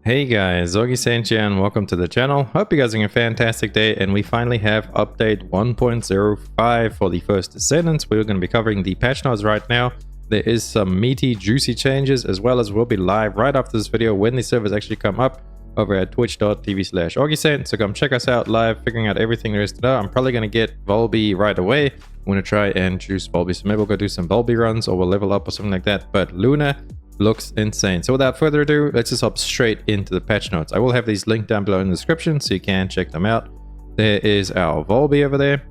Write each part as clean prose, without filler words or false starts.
Hey guys, Augiesaint here and welcome to the channel. Hope you guys are having a fantastic day, and we finally have update 1.05 for the first Descendant. We're going to be covering the patch notes right now. There is some meaty, juicy changes, as well as we'll be live right after this video when the servers actually come up over at twitch.tv/Augiesaint. So come check us out live, figuring out everything there is to know. I'm probably going to get Volby right away. I'm going to try and choose Volby, so maybe we'll go do some Volby runs or we'll level up or something like that. But Luna looks insane. So without further ado, let's just hop straight into the patch notes. I will have these linked down below in the description so you can check them out. There is our Volby over there.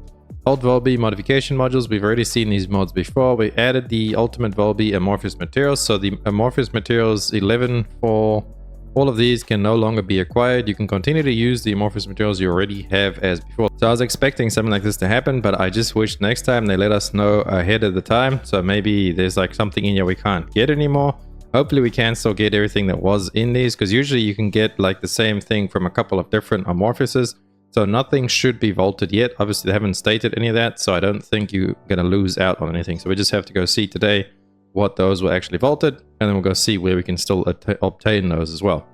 Old Volby modification modules. We've already seen these mods before. We added the ultimate Volby amorphous materials. So the amorphous materials 11 for all of these can no longer be acquired. You can continue to use the amorphous materials you already have as before. So I was expecting something like this to happen, but I just wish next time they let us know ahead of the time. So maybe there's like something in here we can't get anymore. Hopefully we can still get everything that was in these, because usually you can get like the same thing from a couple of different amorphouses. So nothing should be vaulted yet. Obviously they haven't stated any of that, so I don't think you're going to lose out on anything. So we just have to go see today what those were actually vaulted, and then we'll go see where we can still obtain those as well.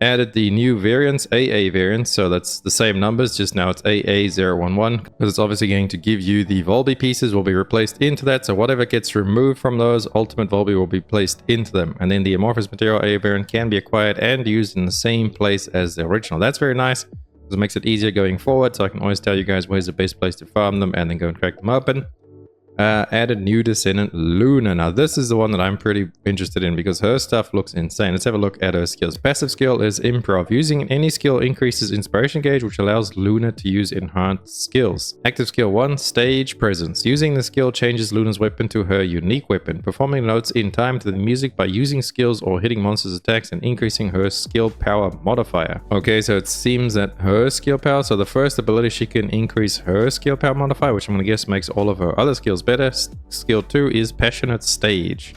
Added the new variants, AA variants, so that's the same numbers, just now it's AA011, because it's obviously going to give you the Volby pieces will be replaced into that, so whatever gets removed from those, ultimate Volby will be placed into them, and then the amorphous material AA variant can be acquired and used in the same place as the original. That's very nice, because it makes it easier going forward, so I can always tell you guys where's the best place to farm them and then go and crack them open. Added new Descendant Luna. Now this is the one that I'm pretty interested in because her stuff looks insane. Let's have a look at her skills. Passive skill is Improv. Using any skill increases inspiration gauge, which allows Luna to use enhanced skills. Active skill 1, Stage Presence. Using the skill changes Luna's weapon to her unique weapon. Performing notes in time to the music by using skills or hitting monsters' attacks and increasing her skill power modifier. Okay, so it seems that her skill power, so the first ability she can increase her skill power modifier, which I'm going to guess makes all of her other skills better. Skill 2 is Passionate Stage.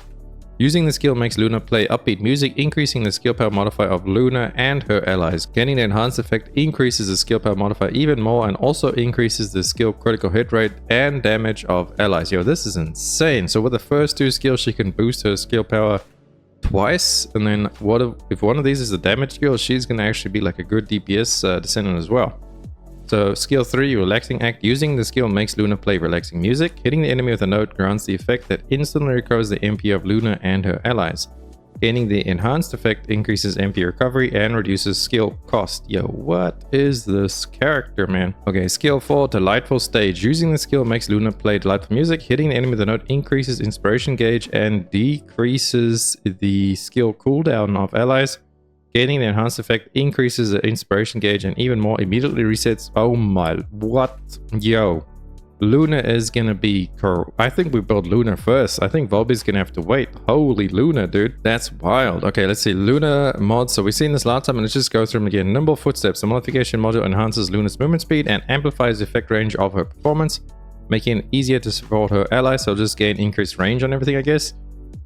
Using the skill makes Luna play upbeat music, increasing the skill power modifier of Luna and her allies. Gaining the enhanced effect increases the skill power modifier even more and also increases the skill critical hit rate and damage of allies. Yo, this is insane. So with the first two skills, she can boost her skill power twice, and then if one of these is a damage skill, she's going to actually be like a good DPS Descendant as well. So skill 3, Relaxing Act. Using the skill makes Luna play relaxing music. Hitting the enemy with a note grants the effect that instantly recovers the MP of Luna and her allies. Gaining the enhanced effect increases MP recovery and reduces skill cost. Yo, what is this character, man? Okay, skill 4, Delightful Stage. Using the skill makes Luna play delightful music. Hitting the enemy with a note increases inspiration gauge and decreases the skill cooldown of allies. Gaining the enhanced effect increases the inspiration gauge and even more immediately resets. Oh my, what? Yo, Luna is gonna be I think we build Luna first. I think Volby's gonna have to wait. Holy Luna, dude. That's wild. Okay, let's see. Luna mods. So we've seen this last time, and let's just go through them again. Nimble Footsteps. The modification module enhances Luna's movement speed and amplifies the effect range of her performance, making it easier to support her allies. So just gain increased range on everything, I guess.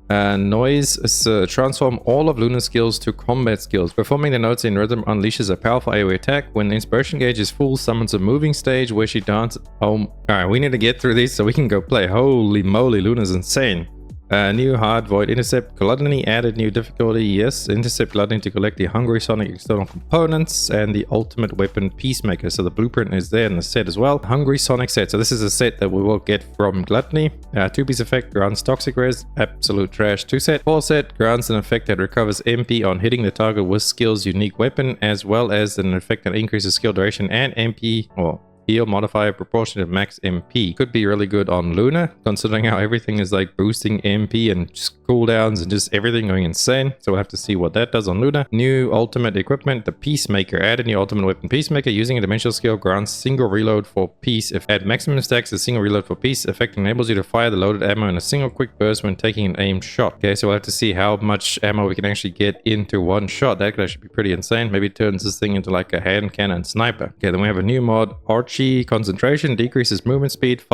Noise. Transform all of Luna's skills to combat skills. Performing the notes in rhythm unleashes a powerful AoE attack. When the inspiration gauge is full, summons a moving stage where she dances. Oh, alright, we need to get through these so we can go play. Holy moly, Luna's insane. New Hard Void Intercept. Gluttony added new difficulty. Yes, Intercept Gluttony to collect the Hungry Sonic external components and the ultimate weapon Peacemaker. So the blueprint is there in the set as well. Hungry Sonic set. So this is a set that we will get from Gluttony. 2-piece effect grants Toxic Res. Absolute trash. 2 set. 4 set grants an effect that recovers MP on hitting the target with skill's unique weapon, as well as an effect that increases skill duration and MP or heal modifier proportionate max MP. Could be really good on Luna, considering how everything is like boosting MP and just cooldowns and just everything going insane. So we'll have to see what that does on Luna. New ultimate equipment, the Peacemaker. Add a new ultimate weapon Peacemaker. Using a dimensional skill grants single reload for peace. If at maximum stacks, a single reload for peace effect enables you to fire the loaded ammo in a single quick burst when taking an aimed shot. Okay, so we'll have to see how much ammo we can actually get into one shot. That could actually be pretty insane. Maybe it turns this thing into like a hand cannon sniper. Okay, then we have a new mod, Arch Archie concentration decreases movement speed,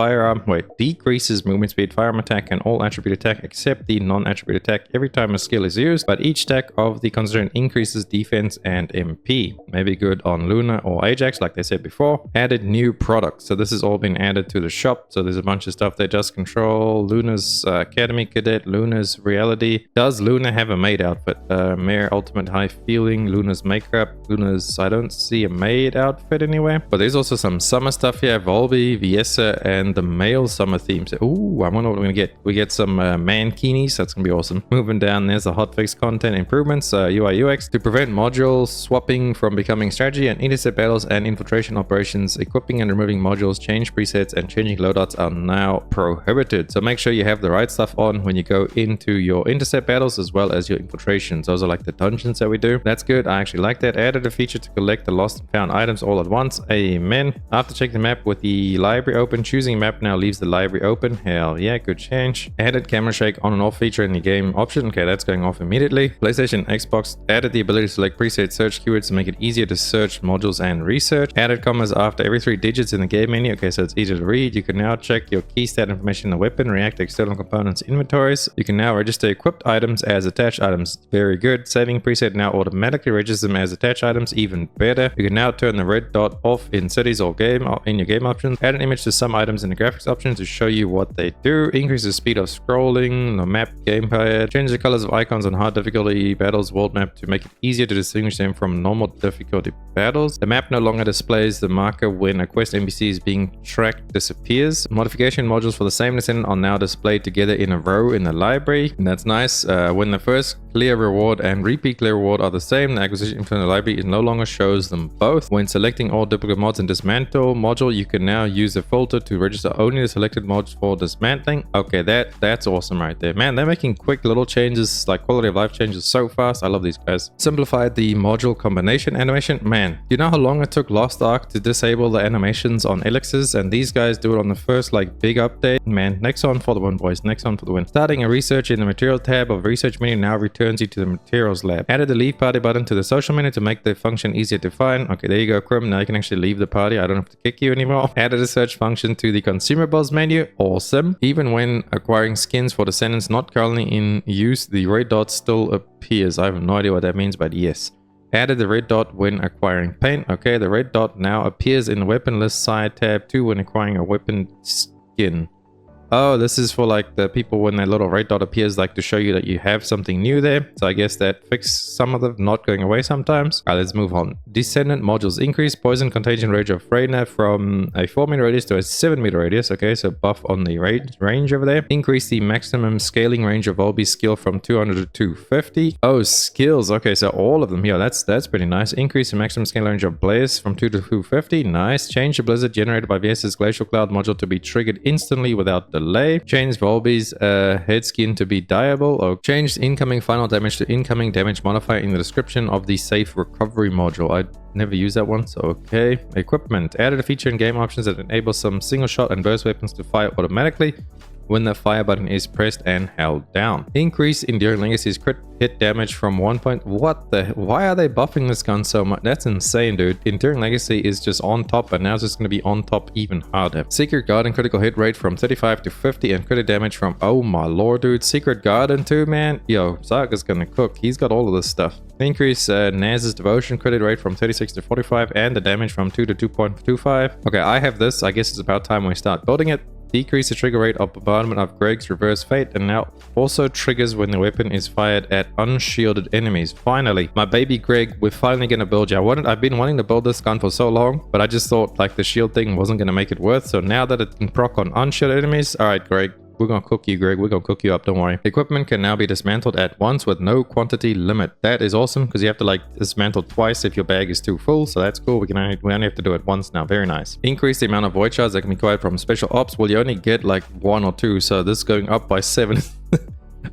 decreases movement speed, firearm attack, and all attribute attack except the non-attribute attack every time a skill is used, but each stack of the concentration increases defense and MP. Maybe good on Luna or Ajax, like they said before. Added new products. So this has all been added to the shop. So there's a bunch of stuff there. Just Control, Luna's Academy Cadet, Luna's Reality. Does Luna have a maid outfit? Mare Ultimate High Feeling, Luna's Makeup, Luna's... I don't see a maid outfit anywhere. But there's also some summer stuff here. Volby, Viessa, and the male summer themes. Ooh, I wonder what we're gonna get. We get some mankinis. That's gonna be awesome. Moving down, there's the hotfix content improvements, UI UX to prevent module swapping from becoming strategy and intercept battles and infiltration operations. Equipping and removing modules, change presets, and changing loadouts are now prohibited. So make sure you have the right stuff on when you go into your intercept battles as well as your infiltrations. Those are like the dungeons that we do. That's good. I actually like that. Added a feature to collect the lost and found items all at once. Amen. After checking the map with the library open, choosing map now leaves the library open. Hell yeah, good change. Added camera shake on and off feature in the game option. Okay, that's going off immediately. PlayStation, Xbox added the ability to select preset search keywords to make it easier to search modules and research. Added commas after every 3 digits in the game menu. Okay, so it's easier to read. You can now check your key stat information in the weapon, react to external components inventories. You can now register equipped items as attached items. Very good. Saving preset now automatically registers them as attached items. Even better. You can now turn the red dot off in cities or game in your game options. Add an image to some items in the graphics options to show you what they do. Increase the speed of scrolling, the map gamepad. Change the colors of icons on hard difficulty battles world map to make it easier to distinguish them from normal difficulty battles. The map no longer displays the marker when a quest NPC is being tracked disappears. Modification modules for the same Descendant are now displayed together in a row in the library, and that's nice. When the first clear reward and repeat clear reward are the same, the acquisition from the library it no longer shows them both. When selecting all duplicate mods and dismantle module, you can now use a filter to register only the selected mods for dismantling. Okay, that's awesome right there. Man, they're making quick little changes, like quality of life changes so fast. I love these guys. Simplified the module combination animation. Man, you know how long it took Lost Ark to disable the animations on elixirs, and these guys do it on the first like big update. Man, next on for the win, boys. Next on for the win. Starting a research in the material tab of research menu now returns you to the materials lab. Added the leave party button to the social menu to make the function easier to find. Okay, there you go, Crim. Now you can actually leave the party. I don't have to kick you anymore. Added a search function to the consumables menu. Awesome. Even when acquiring skins for Descendants not currently in use, the red dot still appears. I have no idea what that means, but yes. Added the red dot when acquiring paint. Okay, the red dot now appears in the weapon list side tab too when acquiring a weapon skin. Oh, this is for like the people when that little red dot appears, like to show you that you have something new there. So I guess that fixed some of them not going away sometimes. Alright, let's move on. Descendant modules increase poison contagion range of Freyna from a 4 meter radius to a 7 meter radius. Okay, so buff on the range over there. Increase the maximum scaling range of Volby's skill from 200 to 250. Oh, skills. Okay, so all of them here. That's pretty nice. Increase the maximum scaling range of Blaze from 2 to 250. Nice. Change the blizzard generated by VS's glacial cloud module to be triggered instantly without delay. Change Volby's head skin to be dyeable. Or change incoming final damage to incoming damage modifier in the description of the safe recovery module. I never use that one, so okay. Equipment. Added a feature in game options that enables some single shot and burst weapons to fire automatically when the fire button is pressed and held down. Increase Enduring Legacy's crit hit damage from 1 point... What the... Why are they buffing this gun so much? That's insane, dude. Enduring Legacy is just on top, but now it's just going to be on top even harder. Secret Garden critical hit rate from 35 to 50 and crit damage from... Oh my lord, dude. Secret Garden too, man. Yo, Zarga's gonna cook. He's got all of this stuff. Increase Naz's Devotion crit rate from 36 to 45 and the damage from 2 to 2.25. Okay, I have this. I guess it's about time we start building it. Decrease the trigger rate of bombardment of Greg's Reverse Fate, and now also triggers when the weapon is fired at unshielded enemies. Finally, my baby Greg, we're finally gonna build you. I've been wanting to build this gun for so long, but I just thought like the shield thing wasn't gonna make it worth. So now that it can proc on unshielded enemies, all right, Greg. We're gonna cook you, Greg. We're gonna cook you up, don't worry. Equipment can now be dismantled at once with no quantity limit. That is awesome because you have to like dismantle twice if your bag is too full, so that's cool. We only have to do it once now. Very nice. Increase the amount of void shards that can be acquired from special ops. Well, you only get like 1 or 2, so this is going up by 7.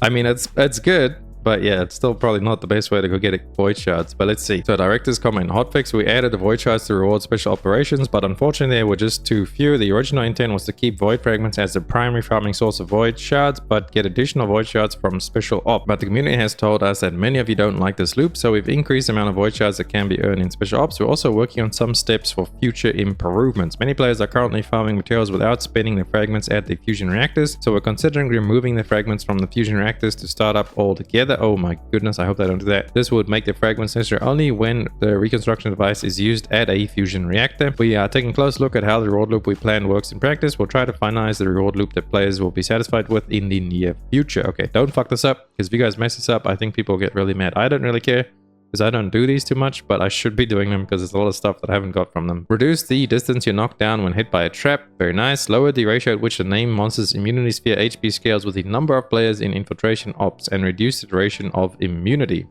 I mean, it's good. But yeah, it's still probably not the best way to go get void shards. But let's see. So director's comment hotfix. We added the void shards to reward special operations, but unfortunately there were just too few. The original intent was to keep void fragments as the primary farming source of void shards, but get additional void shards from special op. But the community has told us that many of you don't like this loop, so we've increased the amount of void shards that can be earned in special ops. We're also working on some steps for future improvements. Many players are currently farming materials without spending the fragments at the fusion reactors, so we're considering removing the fragments from the fusion reactors to start up altogether. Oh my goodness, I hope they don't do that. This would make the fragments necessary only when the reconstruction device is used at a fusion reactor. We are taking a close look at how the reward loop we plan works in practice. We'll try to finalize the reward loop that players will be satisfied with in the near future. Okay, don't fuck this up, because if you guys mess this up, I think people get really mad. I don't really care, because I don't do these too much, but I should be doing them because there's a lot of stuff that I haven't got from them. Reduce the distance you're knocked down when hit by a trap. Very nice. Lower the ratio at which the named monster's immunity sphere HP scales with the number of players in infiltration ops, and reduce the duration of immunity.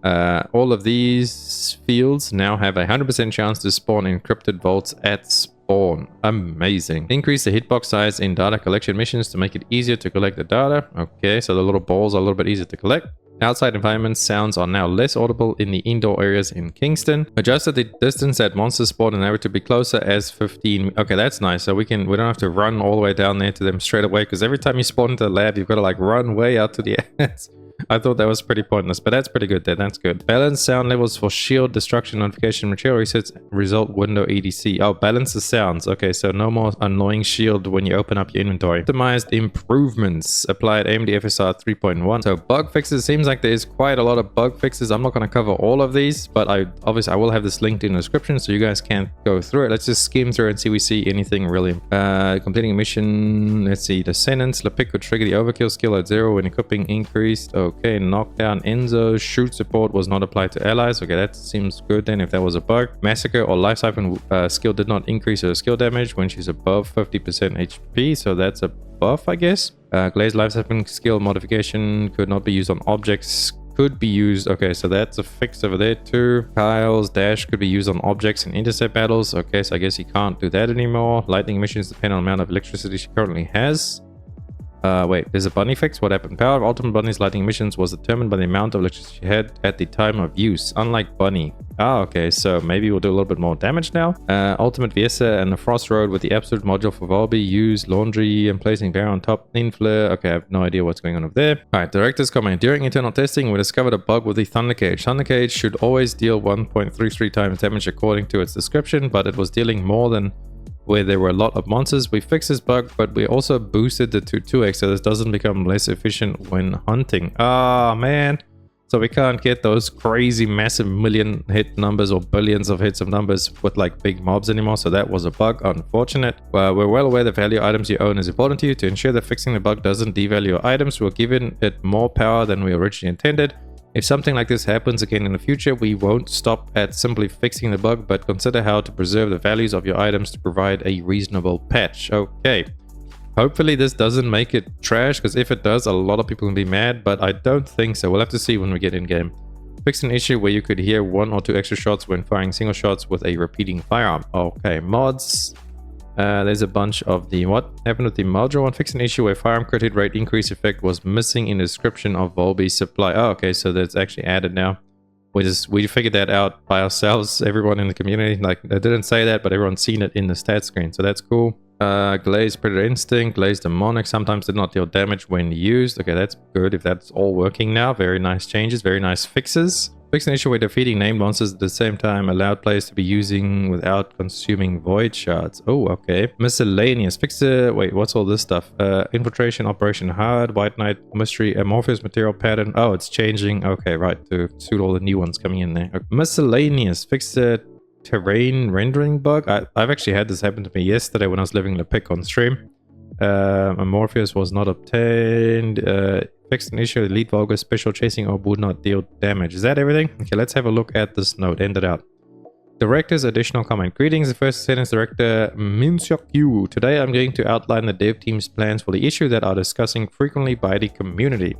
All of these fields now have a 100% chance to spawn encrypted vaults at spawn. Amazing. Increase the hitbox size in data collection missions to make it easier to collect the data. Okay, so the little balls are a little bit easier to collect. Outside environment sounds are now less audible in the indoor areas in Kingston. Adjusted the distance that monsters spawn in area to be closer as 15. Okay, that's nice. So we don't have to run all the way down there to them straight away, because every time you spawn into the lab, you've got to like run way out to the ads. I thought that was pretty pointless, but that's pretty good there. That's good. Balance sound levels for shield destruction notification material resets result window EDC. Oh, balance the sounds. Okay, so no more annoying shield when you open up your inventory. Optimized improvements applied AMD FSR 3.1. So bug fixes. Seems like there is quite a lot of bug fixes. I'm not going to cover all of these, but obviously I will have this linked in the description so you guys can go through it. Let's just skim through and see if we see anything really. Completing a mission. Let's see. Descendants. Lepic could trigger the overkill skill at 0 when equipping increased. Okay, knockdown Enzo. Shoot support was not applied to allies. Okay, that seems good then if that was a bug. Massacre or life siphon skill did not increase her skill damage when she's above 50% HP, so that's a buff, I guess. Glaze life siphon skill modification could not be used on objects. Could be used. Okay, so that's a fix over there too. Kyle's dash could be used on objects in intercept battles. Okay, so I guess he can't do that anymore. Lightning emissions depend on the amount of electricity she currently has. Wait, there's a bunny fix. What happened? Power of Ultimate Bunny's lighting emissions was determined by the amount of electricity she had at the time of use, unlike Bunny. Ah, okay, so maybe we'll do a little bit more damage now. Ultimate Viesa and the Frost Road with the Absolute module for Volby. Use Laundry and placing Bear on top. Inflare. Okay, I have no idea what's going on over there. Alright, Director's comment. During internal testing, we discovered a bug with the Thunder Cage. Thunder Cage should always deal 1.33 times damage according to its description, but it was dealing more than where there were a lot of monsters. We fixed this bug, but we also boosted it to 2x so this doesn't become less efficient when hunting. Ah, man. So we can't get those crazy massive million hit numbers or billions of hits of numbers with like big mobs anymore. So that was a bug, unfortunate. We're well aware the value items you own is important to you. To ensure that fixing the bug doesn't devalue your items, we're giving it more power than we originally intended. If something like this happens again in the future, we won't stop at simply fixing the bug, but consider how to preserve the values of your items to provide a reasonable patch. Okay. Hopefully this doesn't make it trash, because if it does, a lot of people will be mad, but I don't think so. We'll have to see when we get in game. Fix an issue where you could hear 1 or 2 extra shots when firing single shots with a repeating firearm. Okay, mods. There's a bunch of the what happened with the module one. Fix an issue where firearm crit hit rate increase effect was missing in the description of Volby's supply. Oh, okay, so that's actually added now. We figured that out by ourselves, everyone in the community. Like, I didn't say that, but everyone's seen it in the stat screen, so that's cool. Glaze Predator Instinct, Glaze Demonic sometimes did not deal damage when used. Okay, that's good if that's all working now. Very nice changes, very nice fixes. Fix an issue where defeating named monsters at the same time allowed players to be using without consuming void shards. Oh, okay. Miscellaneous. Fix the... Wait, what's all this stuff? Infiltration, Operation Hard, White Knight, Mystery, Amorphous Material Pattern. Oh, it's changing. Okay, right. To suit all the new ones coming in there. Okay. Miscellaneous. Fix the terrain rendering bug. I've actually had this happen to me yesterday when I was living Lepic on stream. Amorphous was not obtained. Fixed an issue. Elite Vulgar Special Chasing Orb would not deal damage. Is that everything? Okay, let's have a look at this note. Ended out. Director's additional comment. Greetings, the first sentence director Minsyok Yu. Today I'm going to outline the dev team's plans for the issue that are discussing frequently by the community.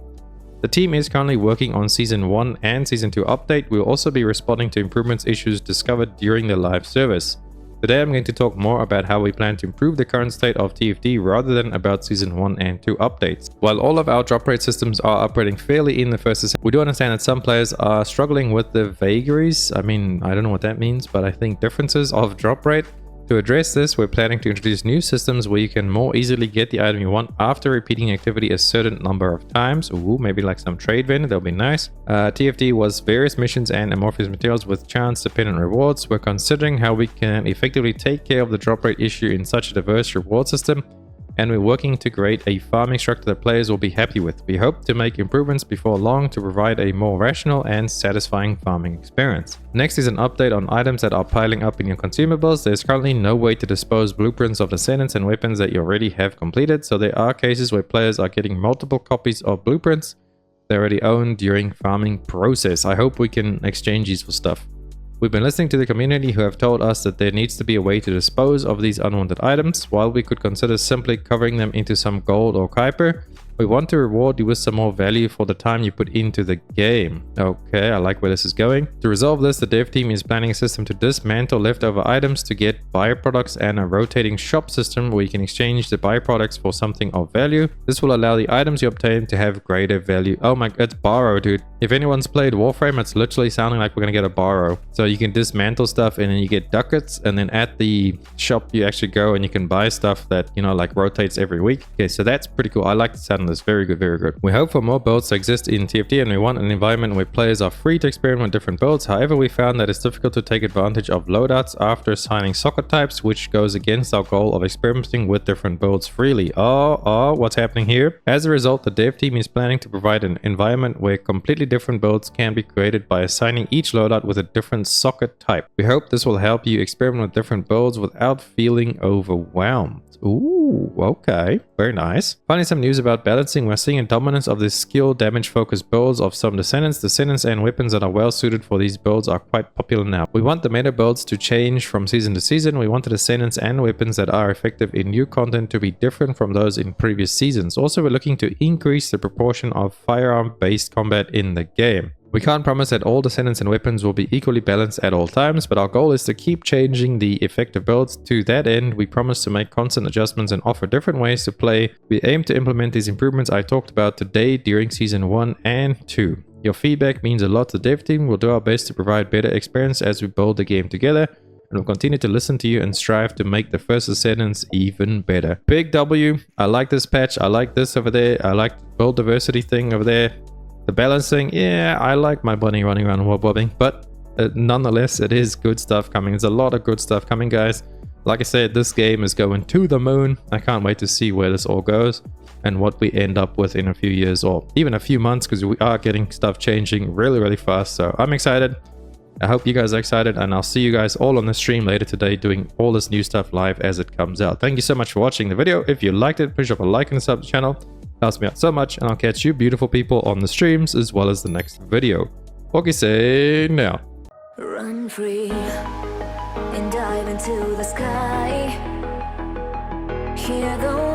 The team is currently working on Season 1 and Season 2 update. We'll also be responding to improvements issues discovered during the live service. Today I'm going to talk more about how we plan to improve the current state of TFT rather than about Season 1 and 2 updates. While all of our drop rate systems are operating fairly in the first season, we do understand that some players are struggling with the vagaries. I mean, I don't know what that means, but I think differences of drop rate. To address this, we're planning to introduce new systems where you can more easily get the item you want after repeating activity a certain number of times. Ooh, maybe like some trade vendor, that'll be nice. TFT was various missions and amorphous materials with chance-dependent rewards. We're considering how we can effectively take care of the drop rate issue in such a diverse reward system, and we're working to create a farming structure that players will be happy with. We hope to make improvements before long to provide a more rational and satisfying farming experience. Next is an update on items that are piling up in your consumables. There's currently no way to dispose blueprints of Descendants and weapons that you already have completed, so there are cases where players are getting multiple copies of blueprints they already own during farming process. I hope we can exchange these for stuff. We've been listening to the community who have told us that there needs to be a way to dispose of these unwanted items. While we could consider simply covering them into some gold or kuiper, we want to reward you with some more value for the time you put into the game. Okay, I like where this is going. To resolve this, the dev team is planning a system to dismantle leftover items to get byproducts and a rotating shop system where you can exchange the byproducts for something of value. This will allow the items you obtain to have greater value. Oh my, it's borrow, dude. If anyone's played Warframe, it's literally sounding like we're gonna get a borrow. So you can dismantle stuff and then you get ducats, and then at the shop you actually go and you can buy stuff that, you know, like rotates every week. Okay, so that's pretty cool. I like the sound of this. Very good, very good. We hope for more builds to exist in TFT, and we want an environment where players are free to experiment with different builds. However, we found that it's difficult to take advantage of loadouts after assigning socket types, which goes against our goal of experimenting with different builds freely. What's happening here? As a result, the dev team is planning to provide an environment where completely different builds can be created by assigning each loadout with a different socket type. We hope this will help you experiment with different builds without feeling overwhelmed. Ooh, okay. Very nice. Finally, some news about balancing. We're seeing a dominance of the skill damage focused builds of some Descendants. Descendants and weapons that are well suited for these builds are quite popular now. We want the meta builds to change from season to season. We want the Descendants and weapons that are effective in new content to be different from those in previous seasons. Also, we're looking to increase the proportion of firearm based combat in the game. We can't promise that all Descendants and weapons will be equally balanced at all times, but our goal is to keep changing the effective builds. To that end, we promise to make constant adjustments and offer different ways to play. We aim to implement these improvements I talked about today during Season 1 and 2. Your feedback means a lot to the dev team. We'll do our best to provide better experience as we build the game together, and we'll continue to listen to you and strive to make the first Descendants even better. Big W, I like this patch, I like this over there, I like the build diversity thing over there. The balancing, yeah, I like my bunny running around and wobbling, but nonetheless, it is good stuff coming. There's a lot of good stuff coming, guys. Like I said, this game is going to the moon. I can't wait to see where this all goes and what we end up with in a few years or even a few months, because we are getting stuff changing really, really fast. So I'm excited. I hope you guys are excited, and I'll see you guys all on the stream later today doing all this new stuff live as it comes out. Thank you so much for watching the video. If you liked it, please drop a like and sub to the channel. Helps me out so much, and I'll catch you beautiful people on the streams as well as the next video. Augiesaint now. Run free and dive into the sky. Hear the